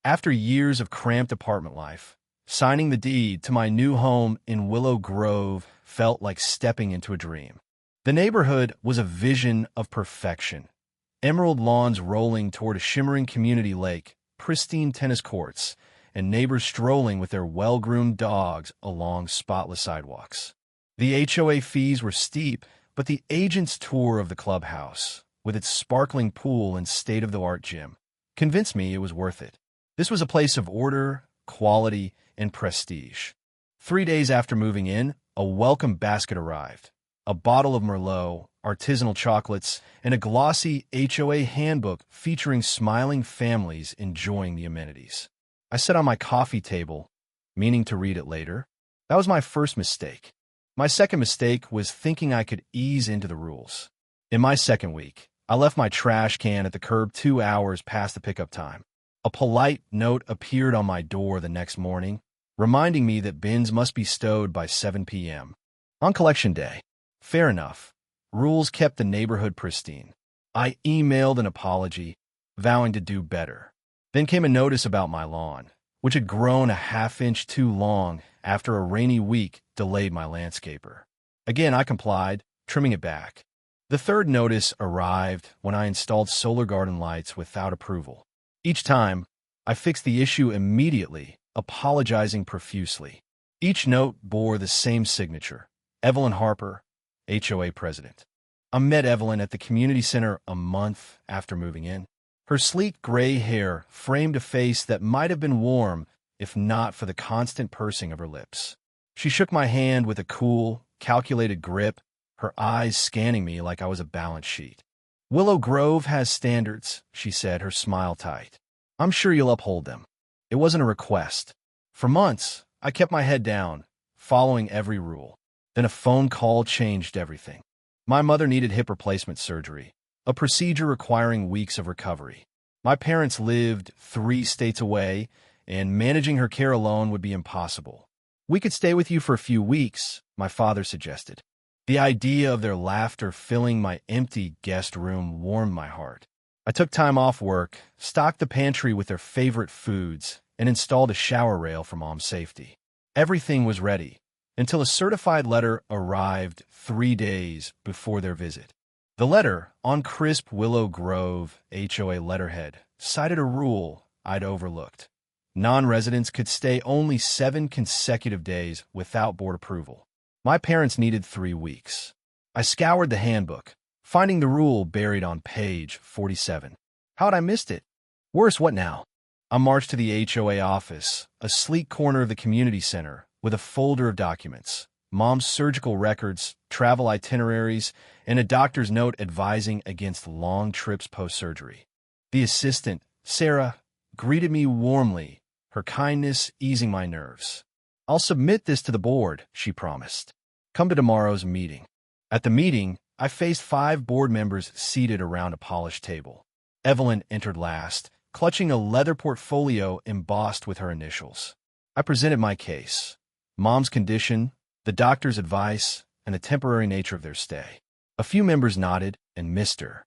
After years of cramped apartment life, signing the deed to my new home in Willow Grove felt like stepping into a dream. The neighborhood was a vision of perfection. Emerald lawns rolling toward a shimmering community lake, pristine tennis courts, and neighbors strolling with their well-groomed dogs along spotless sidewalks. The HOA fees were steep, but the agent's tour of the clubhouse, with its sparkling pool and state-of-the-art gym, convinced me it was worth it. This was a place of order, quality, and prestige. 3 days after moving in, a welcome basket arrived. A bottle of Merlot, artisanal chocolates, and a glossy HOA handbook featuring smiling families enjoying the amenities. I sat on my coffee table, meaning to read it later. That was my first mistake. My second mistake was thinking I could ease into the rules. In my second week, I left my trash can at the curb 2 hours past the pickup time. A polite note appeared on my door the next morning, reminding me that bins must be stowed by 7 p.m. on collection day. Fair enough. Rules kept the neighborhood pristine. I emailed an apology, vowing to do better. Then came a notice about my lawn, which had grown a half-inch too long after a rainy week delayed my landscaper. Again, I complied, trimming it back. The third notice arrived when I installed solar garden lights without approval. Each time, I fixed the issue immediately, apologizing profusely. Each note bore the same signature: Evelyn Harper, HOA president. I met Evelyn at the community center a month after moving in. Her sleek gray hair framed a face that might have been warm if not for the constant pursing of her lips. She shook my hand with a cool, calculated grip, her eyes scanning me like I was a balance sheet. "Willow Grove has standards," she said, her smile tight. "I'm sure you'll uphold them." It wasn't a request. For months, I kept my head down, following every rule. Then a phone call changed everything. My mother needed hip replacement surgery, a procedure requiring weeks of recovery. My parents lived 3 states away, and managing her care alone would be impossible. "We could stay with you for a few weeks," my father suggested. The idea of their laughter filling my empty guest room warmed my heart. I took time off work, stocked the pantry with their favorite foods, and installed a shower rail for Mom's safety. Everything was ready, until a certified letter arrived 3 days before their visit. The letter, on crisp Willow Grove HOA letterhead, cited a rule I'd overlooked. Non-residents could stay only 7 consecutive days without board approval. My parents needed 3 weeks. I scoured the handbook, finding the rule buried on page 47. How had I missed it? Worse, what now? I marched to the HOA office, a sleek corner of the community center, with a folder of documents: Mom's surgical records, travel itineraries, and a doctor's note advising against long trips post-surgery. The assistant, Sarah, greeted me warmly, her kindness easing my nerves. "I'll submit this to the board," she promised. "Come to tomorrow's meeting." At the meeting, I faced 5 board members seated around a polished table. Evelyn entered last, clutching a leather portfolio embossed with her initials. I presented my case: Mom's condition, the doctor's advice, and the temporary nature of their stay. A few members nodded, and Mr.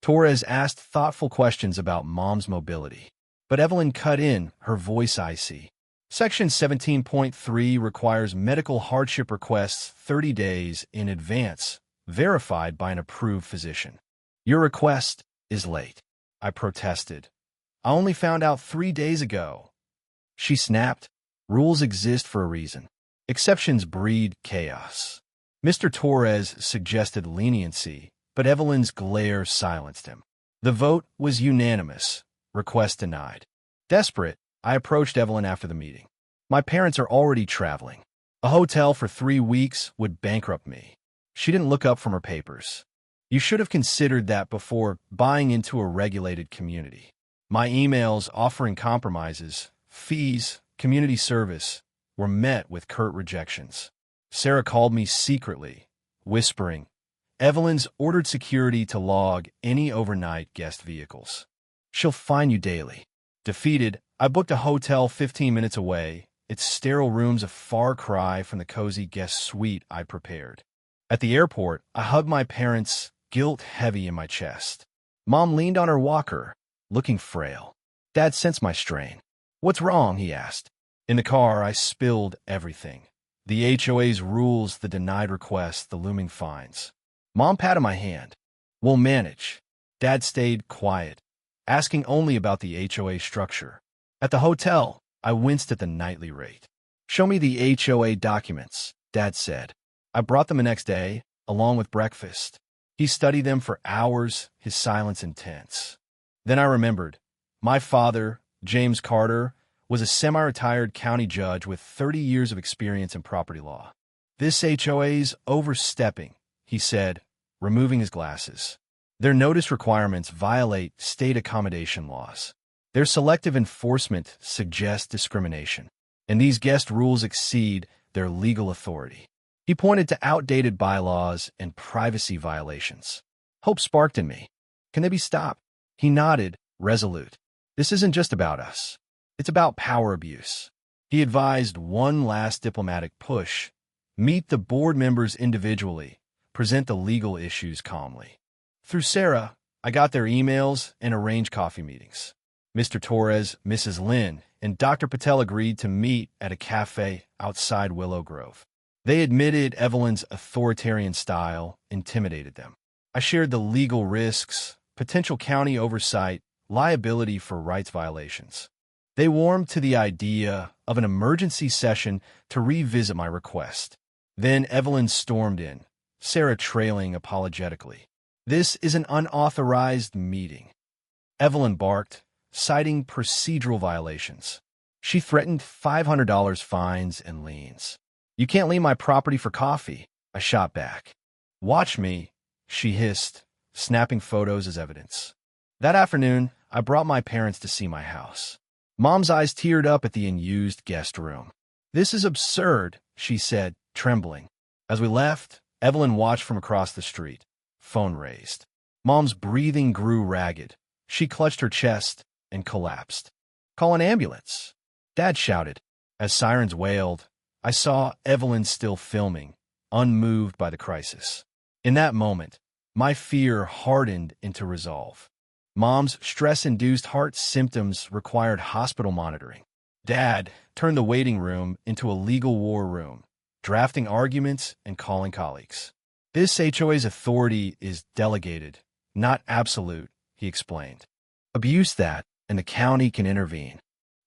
Torres asked thoughtful questions about Mom's mobility. But Evelyn cut in, her voice icy. Section 17.3 requires medical hardship requests 30 days in advance, verified by an approved physician. "Your request is late," I protested. "I only found out 3 days ago." She snapped. "Rules exist for a reason. Exceptions breed chaos." Mr. Torres suggested leniency, but Evelyn's glare silenced him. The vote was unanimous. Request denied. Desperate, I approached Evelyn after the meeting. "My parents are already traveling. A hotel for 3 weeks would bankrupt me." She didn't look up from her papers. "You should have considered that before buying into a regulated community." My emails offering compromises, fees, community service, were met with curt rejections. Sarah called me secretly, whispering, "Evelyn's ordered security to log any overnight guest vehicles. She'll fine you daily." Defeated, I booked a hotel 15 minutes away, its sterile rooms a far cry from the cozy guest suite I'd prepared. At the airport, I hugged my parents, guilt heavy in my chest. Mom leaned on her walker, looking frail. Dad sensed my strain. "What's wrong?" he asked. In the car, I spilled everything. The HOA's rules, the denied requests, the looming fines. Mom patted my hand. "We'll manage." Dad stayed quiet, asking only about the HOA structure. At the hotel, I winced at the nightly rate. "Show me the HOA documents," Dad said. I brought them the next day, along with breakfast. He studied them for hours, his silence intense. Then I remembered. My father, James Carter, was a semi-retired county judge with 30 years of experience in property law. "This HOA's overstepping," he said, removing his glasses. "Their notice requirements violate state accommodation laws. Their selective enforcement suggests discrimination, and these guest rules exceed their legal authority." He pointed to outdated bylaws and privacy violations. Hope sparked in me. "Can they be stopped?" He nodded, resolute. "This isn't just about us. It's about power abuse." He advised one last diplomatic push: meet the board members individually, present the legal issues calmly. Through Sarah, I got their emails and arranged coffee meetings. Mr. Torres, Mrs. Lynn, and Dr. Patel agreed to meet at a cafe outside Willow Grove. They admitted Evelyn's authoritarian style intimidated them. I shared the legal risks, potential county oversight, liability for rights violations. They warmed to the idea of an emergency session to revisit my request. Then Evelyn stormed in, Sarah trailing apologetically. "This is an unauthorized meeting," Evelyn barked, citing procedural violations. She threatened $500 fines and liens. "You can't leave my property for coffee," I shot back. "Watch me," she hissed, snapping photos as evidence. That afternoon, I brought my parents to see my house. Mom's eyes teared up at the unused guest room. "This is absurd," she said, trembling. As we left, Evelyn watched from across the street, phone raised. Mom's breathing grew ragged. She clutched her chest and collapsed. "Call an ambulance," Dad shouted. As sirens wailed, I saw Evelyn still filming, unmoved by the crisis. In that moment, my fear hardened into resolve. Mom's stress-induced heart symptoms required hospital monitoring. Dad turned the waiting room into a legal war room, drafting arguments and calling colleagues. "This HOA's authority is delegated, not absolute," he explained. "Abuse that, and the county can intervene."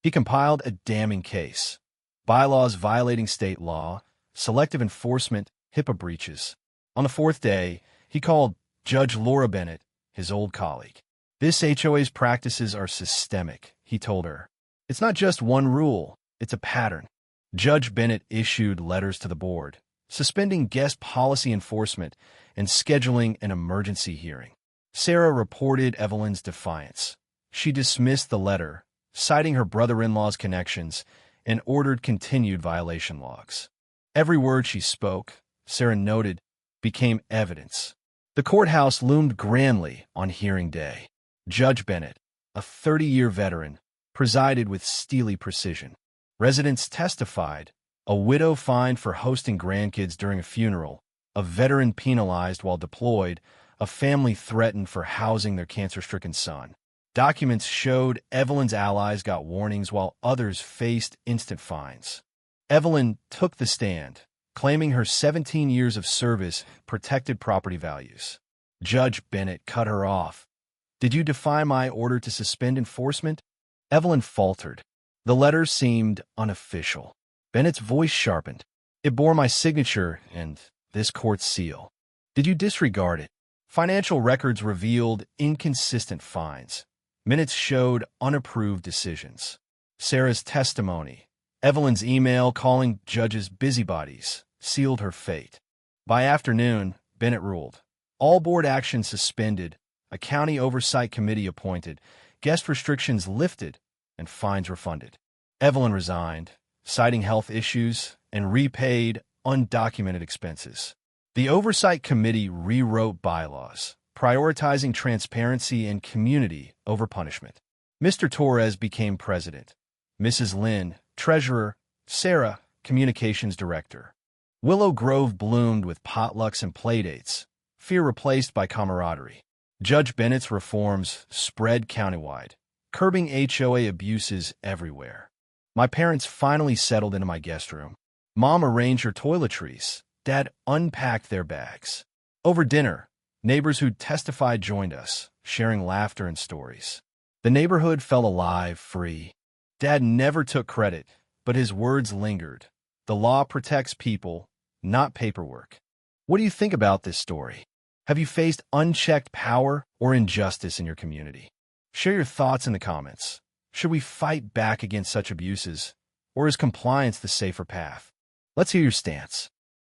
He compiled a damning case. Bylaws violating state law, selective enforcement, HIPAA breaches. On the fourth day, he called Judge Laura Bennett, his old colleague. "This HOA's practices are systemic," he told her. "It's not just one rule, it's a pattern." Judge Bennett issued letters to the board, suspending guest policy enforcement and scheduling an emergency hearing. Sarah reported Evelyn's defiance. She dismissed the letter, citing her brother-in-law's connections, and ordered continued violation logs. Every word she spoke, Sarah noted, became evidence. The courthouse loomed grandly on hearing day. Judge Bennett, a 30-year veteran, presided with steely precision. Residents testified, a widow fined for hosting grandkids during a funeral, a veteran penalized while deployed, a family threatened for housing their cancer-stricken son. Documents showed Evelyn's allies got warnings while others faced instant fines. Evelyn took the stand, claiming her 17 years of service protected property values. Judge Bennett cut her off. "Did you defy my order to suspend enforcement?" Evelyn faltered. The letter seemed unofficial. Bennett's voice sharpened. "It bore my signature and this court's seal." "Did you disregard it?" Financial records revealed inconsistent fines. Minutes showed unapproved decisions. Sarah's testimony, Evelyn's email calling judges busybodies, sealed her fate. By afternoon, Bennett ruled. All board action suspended, a county oversight committee appointed, guest restrictions lifted, and fines refunded. Evelyn resigned, citing health issues, and repaid undocumented expenses. The oversight committee rewrote bylaws, prioritizing transparency and community over punishment. Mr. Torres became president, Mrs. Lynn, treasurer, Sarah, communications director. Willow Grove bloomed with potlucks and playdates, fear replaced by camaraderie. Judge Bennett's reforms spread countywide. curbing HOA abuses everywhere. My parents finally settled into my guest room. Mom arranged her toiletries. Dad unpacked their bags. Over dinner, neighbors who testified joined us, sharing laughter and stories. The neighborhood felt alive, free. Dad never took credit, but his words lingered. The law protects people, not paperwork. What do you think about this story? Have you faced unchecked power or injustice in your community? Share your thoughts in the comments. Should we fight back against such abuses, or is compliance the safer path? Let's hear your stance.